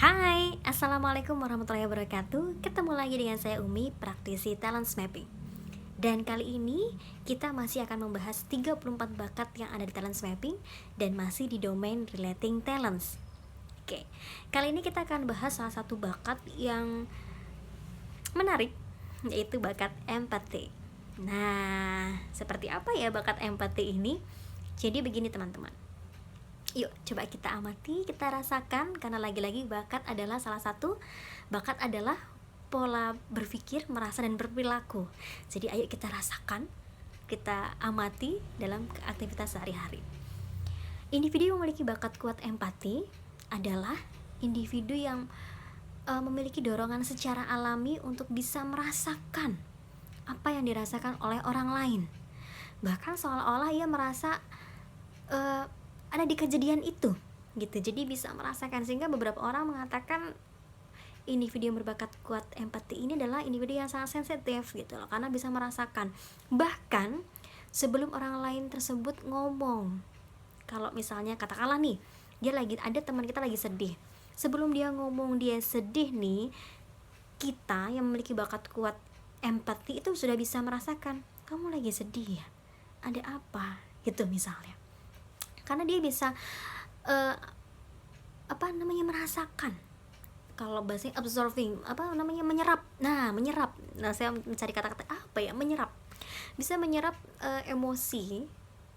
Hai, Assalamualaikum warahmatullahi wabarakatuh. Ketemu lagi dengan saya Umi, praktisi talent mapping. Dan kali ini kita masih akan membahas 34 bakat yang ada di talent mapping dan masih di domain relating talents. Oke, kali ini kita akan bahas salah satu bakat yang menarik, yaitu bakat empati. Nah, seperti apa ya bakat empati ini? Jadi begini teman-teman. Yuk coba kita amati, kita rasakan, karena lagi-lagi bakat adalah pola berpikir, merasa, dan berperilaku. Jadi ayo kita rasakan, kita amati dalam aktivitas sehari-hari. Individu yang memiliki bakat kuat empati adalah individu yang memiliki dorongan secara alami untuk bisa merasakan apa yang dirasakan oleh orang lain. Bahkan seolah-olah ia merasa ada di kejadian itu gitu, jadi bisa merasakan. Sehingga beberapa orang mengatakan individu yang berbakat kuat empati ini adalah individu yang sangat sensitif gitu loh, karena bisa merasakan bahkan sebelum orang lain tersebut ngomong. Kalau misalnya katakanlah nih, ada teman kita lagi sedih, sebelum dia ngomong dia sedih nih, kita yang memiliki bakat kuat empati itu sudah bisa merasakan, kamu lagi sedih ya, ada apa gitu misalnya. Karena dia bisa merasakan. Kalau bahasanya absorbing, menyerap. Menyerap. Saya mencari kata-kata menyerap. Bisa menyerap emosi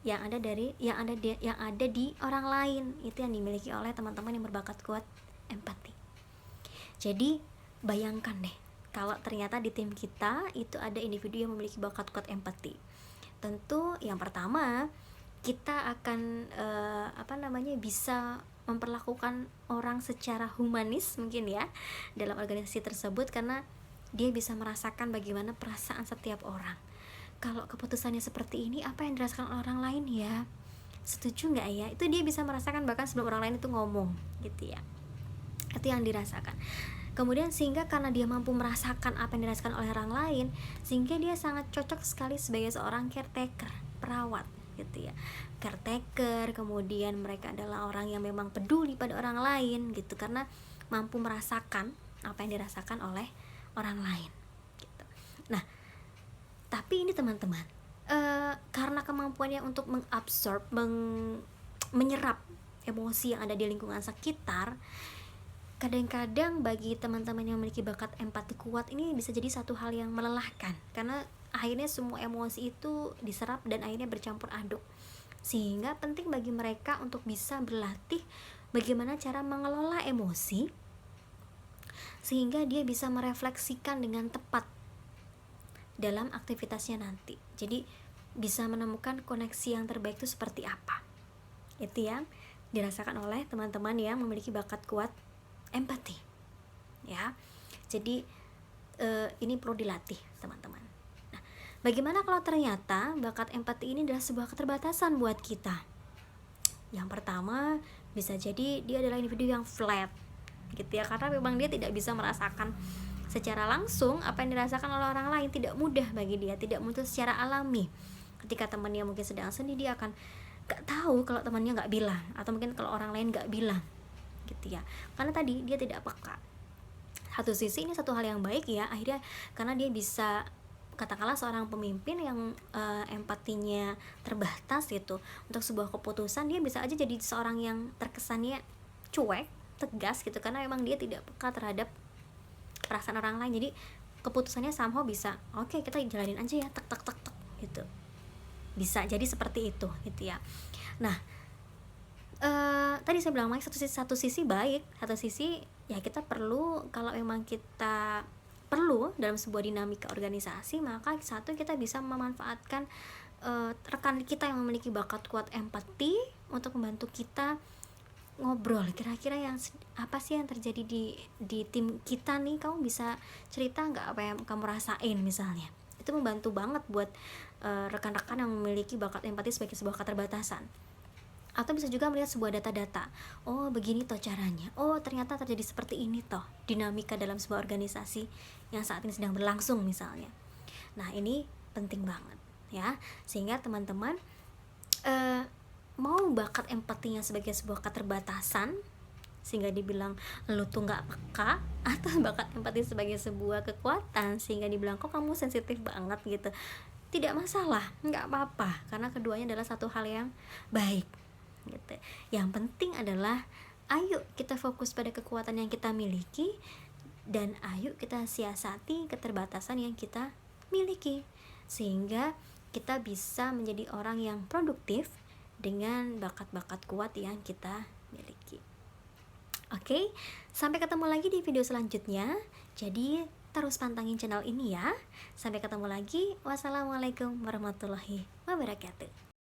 yang ada di orang lain. Itu yang dimiliki oleh teman-teman yang berbakat kuat empati. Jadi bayangkan deh, kalau ternyata di tim kita itu ada individu yang memiliki bakat kuat empati. Tentu yang pertama, kita akan bisa memperlakukan orang secara humanis mungkin ya dalam organisasi tersebut, karena dia bisa merasakan bagaimana perasaan setiap orang. Kalau keputusannya seperti ini, apa yang dirasakan orang lain ya, setuju nggak ya? Itu dia bisa merasakan bahkan sebelum orang lain itu ngomong gitu ya. Itu yang dirasakan. Kemudian sehingga karena dia mampu merasakan apa yang dirasakan oleh orang lain, sehingga dia sangat cocok sekali sebagai seorang caretaker, perawat gitu ya, caretaker. Kemudian mereka adalah orang yang memang peduli pada orang lain gitu, karena mampu merasakan apa yang dirasakan oleh orang lain gitu. Nah, tapi ini teman-teman, karena kemampuannya untuk mengabsorb, menyerap emosi yang ada di lingkungan sekitar, kadang-kadang bagi teman-teman yang memiliki bakat empati kuat ini bisa jadi satu hal yang melelahkan, karena akhirnya semua emosi itu diserap dan akhirnya bercampur aduk. Sehingga penting bagi mereka untuk bisa berlatih bagaimana cara mengelola emosi sehingga dia bisa merefleksikan dengan tepat dalam aktivitasnya nanti. Jadi bisa menemukan koneksi yang terbaik itu seperti apa. Itu yang dirasakan oleh teman-teman yang memiliki bakat kuat empati ya. Jadi ini perlu dilatih teman-teman. Nah, bagaimana kalau ternyata bakat empati ini adalah sebuah keterbatasan buat kita? Yang pertama, bisa jadi dia adalah individu yang flat gitu ya, karena memang dia tidak bisa merasakan secara langsung apa yang dirasakan oleh orang lain. Tidak mudah bagi dia, tidak muncul secara alami. Ketika temannya mungkin sedang sedih, dia akan gak tahu kalau temannya gak bilang, atau mungkin kalau orang lain gak bilang gitu ya, karena tadi dia tidak peka. Satu sisi ini satu hal yang baik ya, akhirnya karena dia bisa, katakanlah seorang pemimpin yang empatinya terbatas gitu, untuk sebuah keputusan dia bisa aja jadi seorang yang terkesannya cuek, tegas gitu, karena memang dia tidak peka terhadap perasaan orang lain. Jadi keputusannya somehow bisa, oke, kita jalanin aja ya, tek tek tek tek gitu, bisa jadi seperti itu gitu ya. Nah, tadi saya bilang satu sisi baik, satu sisi ya kita perlu, kalau memang kita perlu dalam sebuah dinamika organisasi, maka satu, kita bisa memanfaatkan rekan kita yang memiliki bakat kuat empati untuk membantu kita ngobrol, kira-kira yang apa sih yang terjadi di tim kita nih, kamu bisa cerita nggak apa yang kamu rasain misalnya. Itu membantu banget buat rekan-rekan yang memiliki bakat empati sebagai sebuah keterbatasan. Atau bisa juga melihat sebuah data-data, oh begini toh caranya, oh ternyata terjadi seperti ini toh dinamika dalam sebuah organisasi yang saat ini sedang berlangsung misalnya. Nah, ini penting banget ya, sehingga teman-teman mau bakat empatinya sebagai sebuah keterbatasan sehingga dibilang lu tuh nggak peka, atau bakat empati sebagai sebuah kekuatan sehingga dibilang kok kamu sensitif banget gitu. Tidak masalah, nggak apa-apa, karena keduanya adalah satu hal yang baik gitu. Yang penting adalah ayo kita fokus pada kekuatan yang kita miliki, dan ayo kita siasati keterbatasan yang kita miliki, sehingga kita bisa menjadi orang yang produktif dengan bakat-bakat kuat yang kita miliki. Oke, sampai ketemu lagi di video selanjutnya. Jadi terus pantangin channel ini ya. Sampai ketemu lagi. Wassalamualaikum warahmatullahi wabarakatuh.